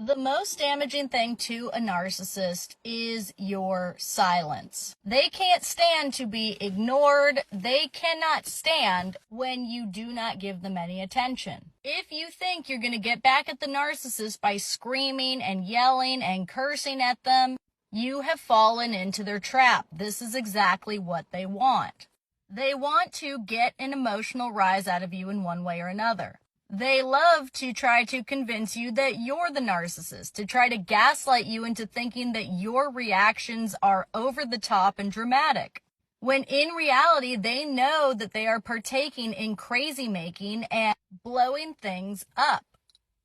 The most damaging thing to a narcissist is your silence. They can't stand to be ignored. They cannot stand when you do not give them any attention. If you think you're going to get back at the narcissist by screaming and yelling and cursing at them, you have fallen into their trap. This is exactly what they want. They want to get an emotional rise out of you in one way or another. They love to try to convince you that you're the narcissist, to try to gaslight you into thinking that your reactions are over the top and dramatic. When in reality, they know that they are partaking in crazy making and blowing things up.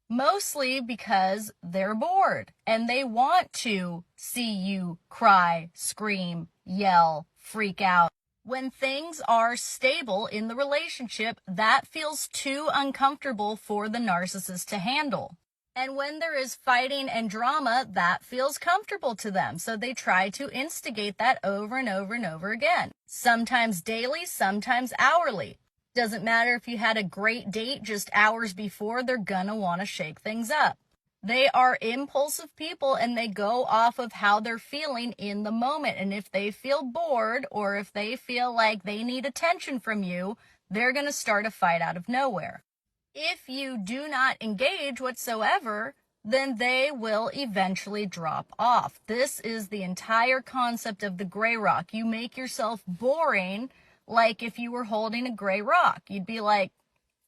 Mostly because they're bored and they want to see you cry, scream, yell, freak out. When things are stable in the relationship, that feels too uncomfortable for the narcissist to handle. And when there is fighting and drama, that feels comfortable to them. So they try to instigate that over and over and over again. Sometimes daily, sometimes hourly. Doesn't matter if you had a great date just hours before, they're gonna want to shake things up. They are impulsive people and they go off of how they're feeling in the moment. And if they feel bored or if they feel like they need attention from you, they're going to start a fight out of nowhere. If you do not engage whatsoever, then they will eventually drop off. This is the entire concept of the gray rock. You make yourself boring, like if you were holding a gray rock. You'd be like,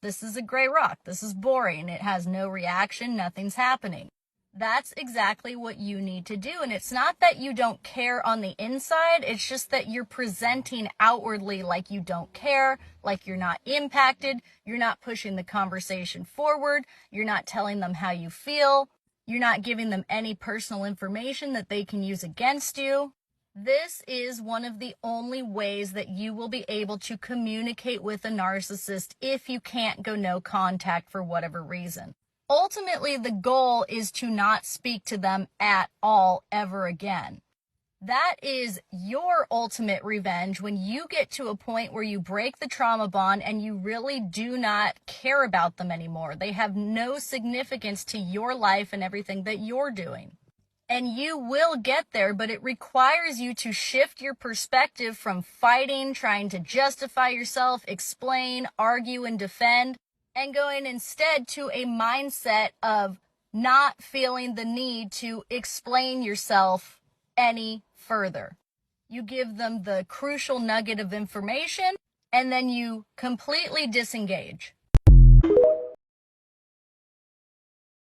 this is a gray rock. This is boring. It has no reaction. Nothing's happening. That's exactly what you need to do. And it's not that you don't care on the inside. It's just that you're presenting outwardly like you don't care, like you're not impacted. You're not pushing the conversation forward. You're not telling them how you feel. You're not giving them any personal information that they can use against you. This is one of the only ways that you will be able to communicate with a narcissist if you can't go no contact for whatever reason. Ultimately, the goal is to not speak to them at all ever again. That is your ultimate revenge when you get to a point where you break the trauma bond and you really do not care about them anymore. They have no significance to your life and everything that you're doing. And you will get there, but it requires you to shift your perspective from fighting, trying to justify yourself, explain, argue, and defend, and going instead to a mindset of not feeling the need to explain yourself any further. You give them the crucial nugget of information, and then you completely disengage.